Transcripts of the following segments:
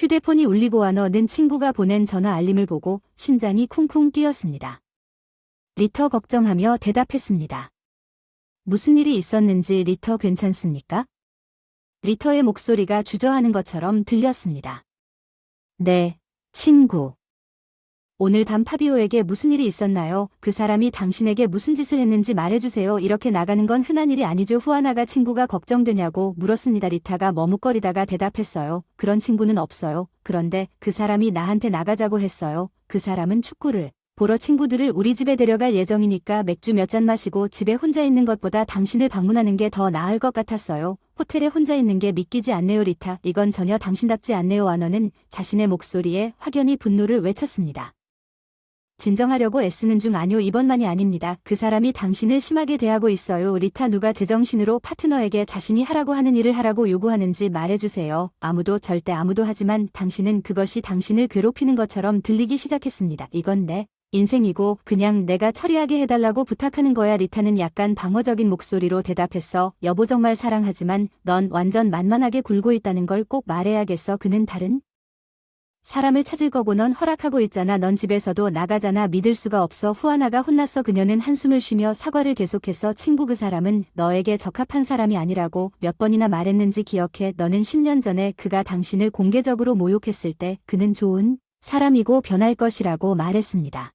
휴대폰이 울리고 와너는 친구가 보낸 전화 알림을 보고 심장이 쿵쿵 뛰었습니다. 리터 걱정하며 대답했습니다. 무슨 일이 있었는지 리터 괜찮습니까? 리터의 목소리가 주저하는 것처럼 들렸습니다. 네, 친구. 오늘 밤 파비오에게 무슨 일이 있었나요? 그 사람이 당신에게 무슨 짓을 했는지 말해주세요. 이렇게 나가는 건 흔한 일이 아니죠. 후아나가 친구가 걱정되냐고 물었습니다. 리타가 머뭇거리다가 대답했어요. 그런 친구는 없어요. 그런데 그 사람이 나한테 나가자고 했어요. 그 사람은 축구를 보러 친구들을 우리 집에 데려갈 예정이니까 맥주 몇 잔 마시고 집에 혼자 있는 것보다 당신을 방문하는 게 더 나을 것 같았어요. 호텔에 혼자 있는 게 믿기지 않네요. 리타. 이건 전혀 당신답지 않네요. 와너는 자신의 목소리에 확연히 분노를 외쳤습니다. 진정하려고 애쓰는 중 아니요. 이번만이 아닙니다. 그 사람이 당신을 심하게 대하고 있어요. 리타. 누가 제정신으로 파트너에게 자신이 하라고 하는 일을 하라고 요구하는지 말해주세요. 아무도 절대 아무도. 하지만 당신은 그것이 당신을 괴롭히는 것처럼 들리기 시작했습니다. 이건 내 인생이고 그냥 내가 처리하게 해달라고 부탁하는 거야. 리타는 약간 방어적인 목소리로 대답했어. 여보 정말 사랑하지만 넌 완전 만만하게 굴고 있다는 걸 꼭 말해야겠어. 그는 다른 사람을 찾을 거고 넌 허락하고 있잖아. 넌 집에서도 나가잖아. 믿을 수가 없어. 후아나가 혼났어. 그녀는 한숨을 쉬며 사과를 계속했어. 친구, 그 사람은 너에게 적합한 사람이 아니라고 몇 번이나 말했는지 기억해. 너는 10년 전에 그가 당신을 공개적으로 모욕했을 때 그는 좋은 사람이고 변할 것이라고 말했습니다.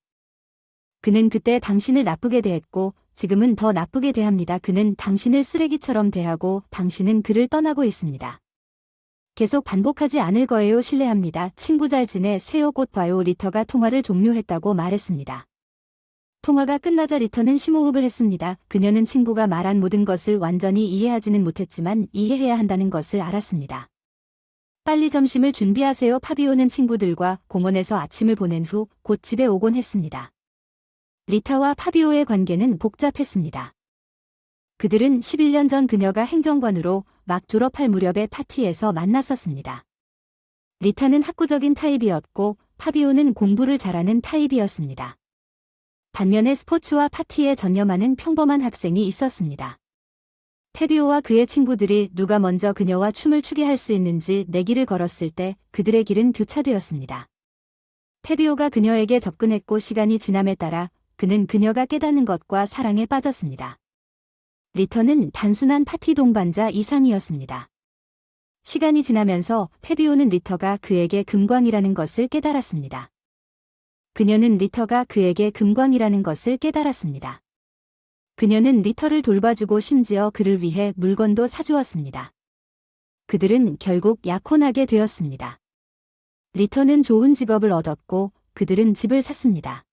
그는 그때 당신을 나쁘게 대했고 지금은 더 나쁘게 대합니다. 그는 당신을 쓰레기처럼 대하고 당신은 그를 떠나고 있습니다. 계속 반복하지 않을 거예요. 신뢰합니다. 친구 잘 지내. 세요. 곧 봐요. 리터가 통화를 종료했다고 말했습니다. 통화가 끝나자 리터는 심호흡을 했습니다. 그녀는 친구가 말한 모든 것을 완전히 이해하지는 못했지만 이해해야 한다는 것을 알았습니다. 빨리 점심을 준비하세요. 파비오는 친구들과 공원에서 아침을 보낸 후 곧 집에 오곤 했습니다. 리타와 파비오의 관계는 복잡했습니다. 그들은 11년 전 그녀가 행정관으로 막 졸업할 무렵의 파티에서 만났었습니다. 리타는 학구적인 타입이었고 파비오는 공부를 잘하는 타입이었습니다. 반면에 스포츠와 파티에 전념하는 평범한 학생이 있었습니다. 파비오와 그의 친구들이 누가 먼저 그녀와 춤을 추게 할 수 있는지 내기를 걸었을 때 그들의 길은 교차되었습니다. 파비오가 그녀에게 접근했고 시간이 지남에 따라 그는 그녀가 깨닫는 것과 사랑에 빠졌습니다. 리터는 단순한 파티 동반자 이상이었습니다. 시간이 지나면서 파비오는 리터가 그에게 금광이라는 것을 깨달았습니다. 그녀는 리터가 그에게 금광이라는 것을 깨달았습니다. 그녀는 리터를 돌봐주고 심지어 그를 위해 물건도 사주었습니다. 그들은 결국 약혼하게 되었습니다. 리터는 좋은 직업을 얻었고 그들은 집을 샀습니다.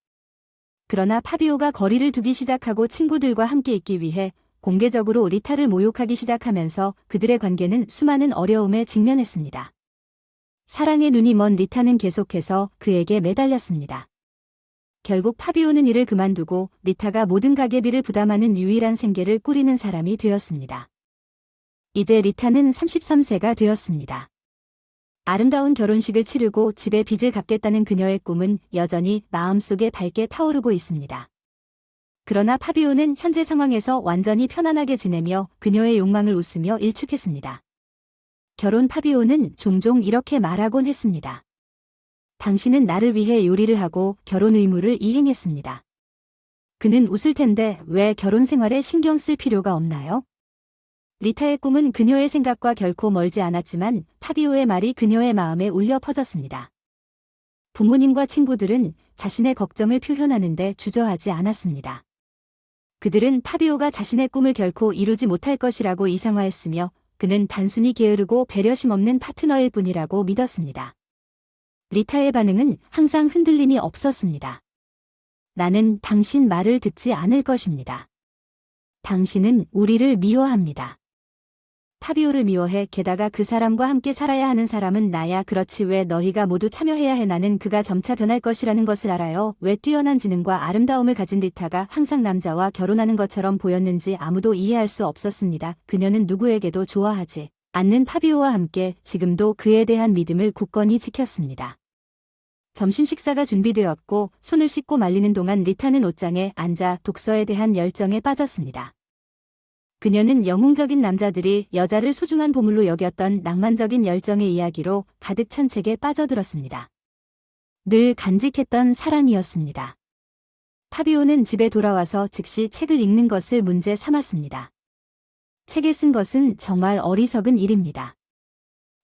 그러나 파비오가 거리를 두기 시작하고 친구들과 함께 있기 위해 공개적으로 리타를 모욕하기 시작하면서 그들의 관계는 수많은 어려움에 직면했습니다. 사랑의 눈이 먼 리타는 계속해서 그에게 매달렸습니다. 결국 파비오는 일을 그만두고 리타가 모든 가계비를 부담하는 유일한 생계를 꾸리는 사람이 되었습니다. 이제 리타는 33세가 되었습니다. 아름다운 결혼식을 치르고 집에 빚을 갚겠다는 그녀의 꿈은 여전히 마음속에 밝게 타오르고 있습니다. 그러나 파비오는 현재 상황에서 완전히 편안하게 지내며 그녀의 욕망을 웃으며 일축했습니다. 결혼 파비오는 종종 이렇게 말하곤 했습니다. 당신은 나를 위해 요리를 하고 결혼 의무를 이행했습니다. 그는 웃을 텐데 왜 결혼 생활에 신경 쓸 필요가 없나요? 리타의 꿈은 그녀의 생각과 결코 멀지 않았지만 파비오의 말이 그녀의 마음에 울려 퍼졌습니다. 부모님과 친구들은 자신의 걱정을 표현하는데 주저하지 않았습니다. 그들은 파비오가 자신의 꿈을 결코 이루지 못할 것이라고 이상화했으며 그는 단순히 게으르고 배려심 없는 파트너일 뿐이라고 믿었습니다. 리타의 반응은 항상 흔들림이 없었습니다. 나는 당신 말을 듣지 않을 것입니다. 당신은 우리를 미워합니다. 파비오를 미워해. 게다가 그 사람과 함께 살아야 하는 사람은 나야. 그렇지, 왜 너희가 모두 참여해야 해. 나는 그가 점차 변할 것이라는 것을 알아요. 왜 뛰어난 지능과 아름다움을 가진 리타가 항상 남자와 결혼하는 것처럼 보였는지 아무도 이해할 수 없었습니다. 그녀는 누구에게도 좋아하지 않는 파비오와 함께 지금도 그에 대한 믿음을 굳건히 지켰습니다. 점심 식사가 준비되었고 손을 씻고 말리는 동안 리타는 옷장에 앉아 독서에 대한 열정에 빠졌습니다. 그녀는 영웅적인 남자들이 여자를 소중한 보물로 여겼던 낭만적인 열정의 이야기로 가득 찬 책에 빠져들었습니다. 늘 간직했던 사랑이었습니다. 파비오는 집에 돌아와서 즉시 책을 읽는 것을 문제 삼았습니다. 책에 쓴 것은 정말 어리석은 일입니다.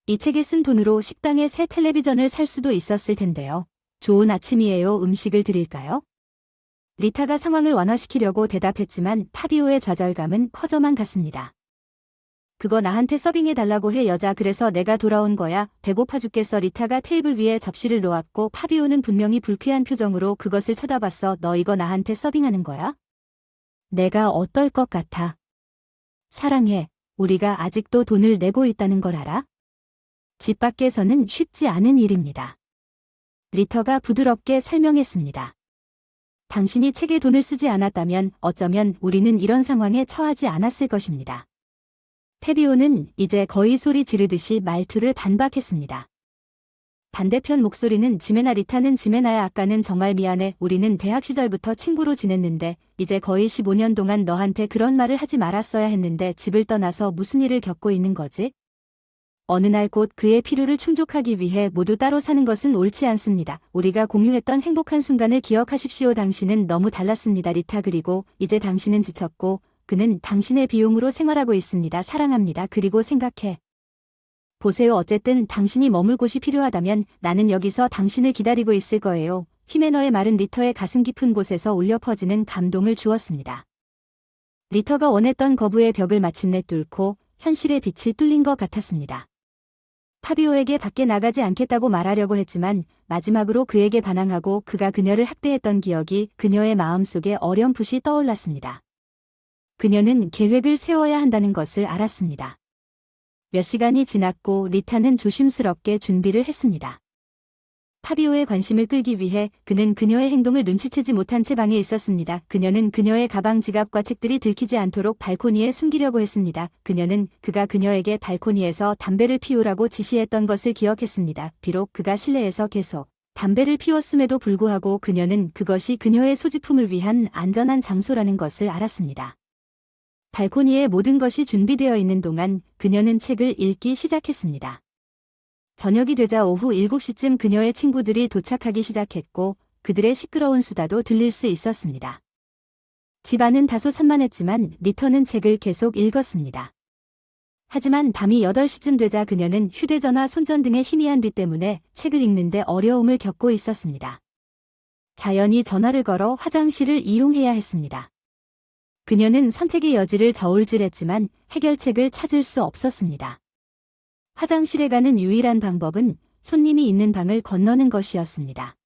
이 책에 쓴 돈으로 식당에 새 텔레비전을 살 수도 있었을 텐데요. 좋은 아침이에요. 음식을 드릴까요? 리타가 상황을 완화시키려고 대답했지만 파비오의 좌절감은 커져만 갔습니다. 그거 나한테 서빙해달라고 해 여자 그래서 내가 돌아온 거야. 배고파 죽겠어. 리타가 테이블 위에 접시를 놓았고 파비오는 분명히 불쾌한 표정으로 그것을 쳐다봤어. 너 이거 나한테 서빙하는 거야? 내가 어떨 것 같아? 사랑해. 우리가 아직도 돈을 내고 있다는 걸 알아? 집 밖에서는 쉽지 않은 일입니다. 리터가 부드럽게 설명했습니다. 당신이 책에 돈을 쓰지 않았다면 어쩌면 우리는 이런 상황에 처하지 않았을 것입니다. 파비오는 이제 거의 소리 지르듯이 말투를 반박했습니다. 반대편 목소리는 지메나 리타는 지메나야 아까는 정말 미안해. 우리는 대학 시절부터 친구로 지냈는데 이제 거의 15년 동안 너한테 그런 말을 하지 말았어야 했는데 집을 떠나서 무슨 일을 겪고 있는 거지? 어느 날 곧 그의 필요를 충족하기 위해 모두 따로 사는 것은 옳지 않습니다. 우리가 공유했던 행복한 순간을 기억하십시오. 당신은 너무 달랐습니다. 리타 그리고 이제 당신은 지쳤고 그는 당신의 비용으로 생활하고 있습니다. 사랑합니다. 그리고 생각해. 보세요. 어쨌든 당신이 머물 곳이 필요하다면 나는 여기서 당신을 기다리고 있을 거예요. 히메너의 말은 리터의 가슴 깊은 곳에서 울려 퍼지는 감동을 주었습니다. 리터가 원했던 거부의 벽을 마침내 뚫고 현실의 빛이 뚫린 것 같았습니다. 파비오에게 밖에 나가지 않겠다고 말하려고 했지만 마지막으로 그에게 반항하고 그가 그녀를 학대했던 기억이 그녀의 마음속에 어렴풋이 떠올랐습니다. 그녀는 계획을 세워야 한다는 것을 알았습니다. 몇 시간이 지났고 리타는 조심스럽게 준비를 했습니다. 파비오의 관심을 끌기 위해 그는 그녀의 행동을 눈치채지 못한 채 방에 있었습니다. 그녀는 그녀의 가방 지갑과 책들이 들키지 않도록 발코니에 숨기려고 했습니다. 그녀는 그가 그녀에게 발코니에서 담배를 피우라고 지시했던 것을 기억했습니다. 비록 그가 실내에서 계속 담배를 피웠음에도 불구하고 그녀는 그것이 그녀의 소지품을 위한 안전한 장소라는 것을 알았습니다. 발코니에 모든 것이 준비되어 있는 동안 그녀는 책을 읽기 시작했습니다. 저녁이 되자 오후 7시쯤 그녀의 친구들이 도착하기 시작했고 그들의 시끄러운 수다도 들릴 수 있었습니다. 집 안은 다소 산만했지만 리터는 책을 계속 읽었습니다. 하지만 밤이 8시쯤 되자 그녀는 휴대전화 손전등의 희미한 빛 때문에 책을 읽는데 어려움을 겪고 있었습니다. 자연히 전화를 걸어 화장실을 이용해야 했습니다. 그녀는 선택의 여지를 저울질했지만 해결책을 찾을 수 없었습니다. 화장실에 가는 유일한 방법은 손님이 있는 방을 건너는 것이었습니다.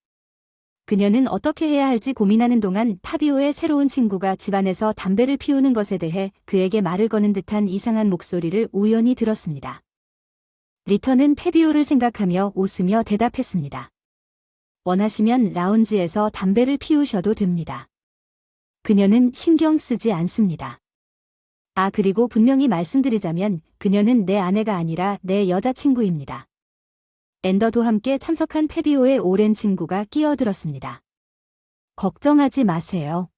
그녀는 어떻게 해야 할지 고민하는 동안 파비오의 새로운 친구가 집안에서 담배를 피우는 것에 대해 그에게 말을 거는 듯한 이상한 목소리를 우연히 들었습니다. 리터는 파비오를 생각하며 웃으며 대답했습니다. 원하시면 라운지에서 담배를 피우셔도 됩니다. 그녀는 신경 쓰지 않습니다. 그리고 분명히 말씀드리자면 그녀는 내 아내가 아니라 내 여자친구입니다. 앤더도 함께 참석한 파비오의 오랜 친구가 끼어들었습니다. 걱정하지 마세요.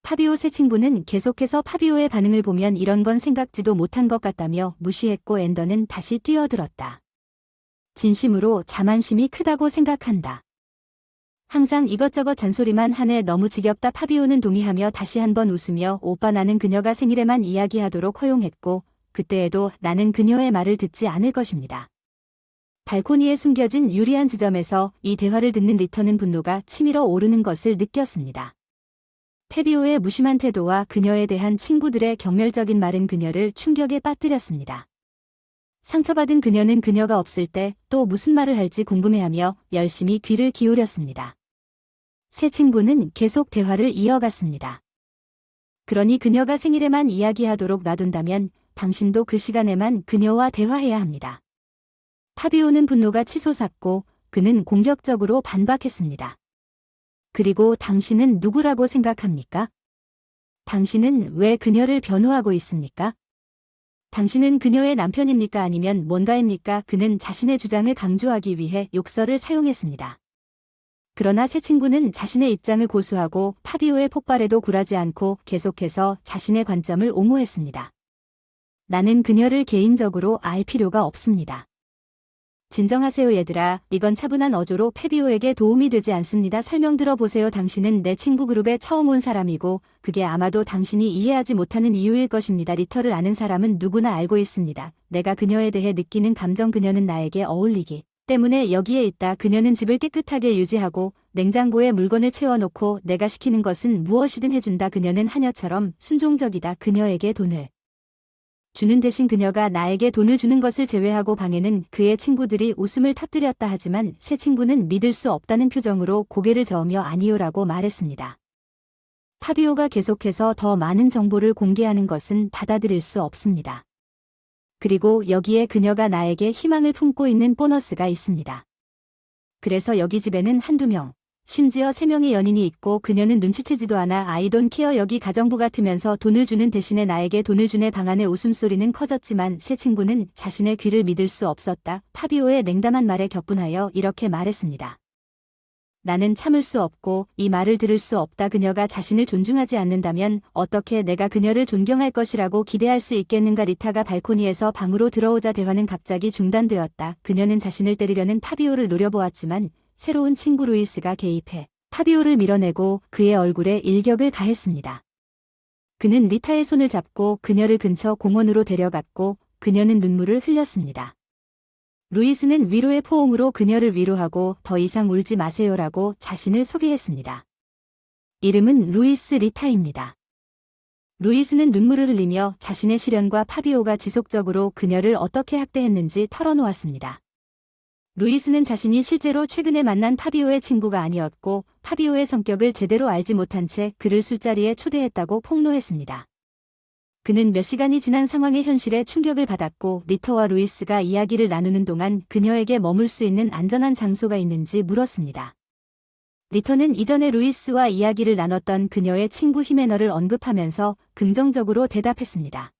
파비오 새 친구는 계속해서 파비오의 반응을 보면 이런 건 생각지도 못한 것 같다며 무시했고 앤더는 다시 뛰어들었다. 진심으로 자만심이 크다고 생각한다. 항상 이것저것 잔소리만 하네. 너무 지겹다. 파비오는 동의하며 다시 한번 웃으며 오빠 나는 그녀가 생일에만 이야기하도록 허용했고 그때에도 나는 그녀의 말을 듣지 않을 것입니다. 발코니에 숨겨진 유리한 지점에서 이 대화를 듣는 리터는 분노가 치밀어 오르는 것을 느꼈습니다. 파비오의 무심한 태도와 그녀에 대한 친구들의 경멸적인 말은 그녀를 충격에 빠뜨렸습니다. 상처받은 그녀는 그녀가 없을 때 또 무슨 말을 할지 궁금해하며 열심히 귀를 기울였습니다. 새 친구는 계속 대화를 이어갔습니다. 그러니 그녀가 생일에만 이야기하도록 놔둔다면 당신도 그 시간에만 그녀와 대화해야 합니다. 파비오는 분노가 치솟았고 그는 공격적으로 반박했습니다. 그리고 당신은 누구라고 생각합니까? 당신은 왜 그녀를 변호하고 있습니까? 당신은 그녀의 남편입니까? 아니면 뭔가입니까? 그는 자신의 주장을 강조하기 위해 욕설을 사용했습니다. 그러나 새 친구는 자신의 입장을 고수하고 파비오의 폭발에도 굴하지 않고 계속해서 자신의 관점을 옹호했습니다. 나는 그녀를 개인적으로 알 필요가 없습니다. 진정하세요 얘들아. 이건 차분한 어조로 파비오에게 도움이 되지 않습니다. 설명 들어보세요. 당신은 내 친구 그룹에 처음 온 사람이고 그게 아마도 당신이 이해하지 못하는 이유일 것입니다. 리터를 아는 사람은 누구나 알고 있습니다. 내가 그녀에 대해 느끼는 감정, 그녀는 나에게 어울리기 때문에 여기에 있다. 그녀는 집을 깨끗하게 유지하고 냉장고에 물건을 채워놓고 내가 시키는 것은 무엇이든 해준다. 그녀는 하녀처럼 순종적이다. 그녀에게 돈을 주는 대신 그녀가 나에게 돈을 주는 것을 제외하고 방에는 그의 친구들이 웃음을 터뜨렸다. 하지만 새 친구는 믿을 수 없다는 표정으로 고개를 저으며 아니요라고 말했습니다. 파비오가 계속해서 더 많은 정보를 공개하는 것은 받아들일 수 없습니다. 그리고 여기에 그녀가 나에게 희망을 품고 있는 보너스가 있습니다. 그래서 여기 집에는 한두 명, 심지어 3명의 연인이 있고 그녀는 눈치채지도 않아 I don't care. 여기 가정부 같으면서 돈을 주는 대신에 나에게 돈을 주네. 방 안의 웃음소리는 커졌지만 새 친구는 자신의 귀를 믿을 수 없었다. 파비오의 냉담한 말에 격분하여 이렇게 말했습니다. 나는 참을 수 없고 이 말을 들을 수 없다. 그녀가 자신을 존중하지 않는다면 어떻게 내가 그녀를 존경할 것이라고 기대할 수 있겠는가. 리타가 발코니에서 방으로 들어오자 대화는 갑자기 중단되었다. 그녀는 자신을 때리려는 파비오를 노려보았지만 새로운 친구 루이스가 개입해 파비오를 밀어내고 그의 얼굴에 일격을 가했습니다. 그는 리타의 손을 잡고 그녀를 근처 공원으로 데려갔고 그녀는 눈물을 흘렸습니다. 루이스는 위로의 포옹으로 그녀를 위로하고 더 이상 울지 마세요라고 자신을 소개했습니다. 이름은 루이스 리타입니다. 루이스는 눈물을 흘리며 자신의 시련과 파비오가 지속적으로 그녀를 어떻게 학대했는지 털어놓았습니다. 루이스는 자신이 실제로 최근에 만난 파비오의 친구가 아니었고 파비오의 성격을 제대로 알지 못한 채 그를 술자리에 초대했다고 폭로했습니다. 그는 몇 시간이 지난 상황의 현실에 충격을 받았고 리터와 루이스가 이야기를 나누는 동안 그녀에게 머물 수 있는 안전한 장소가 있는지 물었습니다. 리터는 이전에 루이스와 이야기를 나눴던 그녀의 친구 히메너를 언급하면서 긍정적으로 대답했습니다.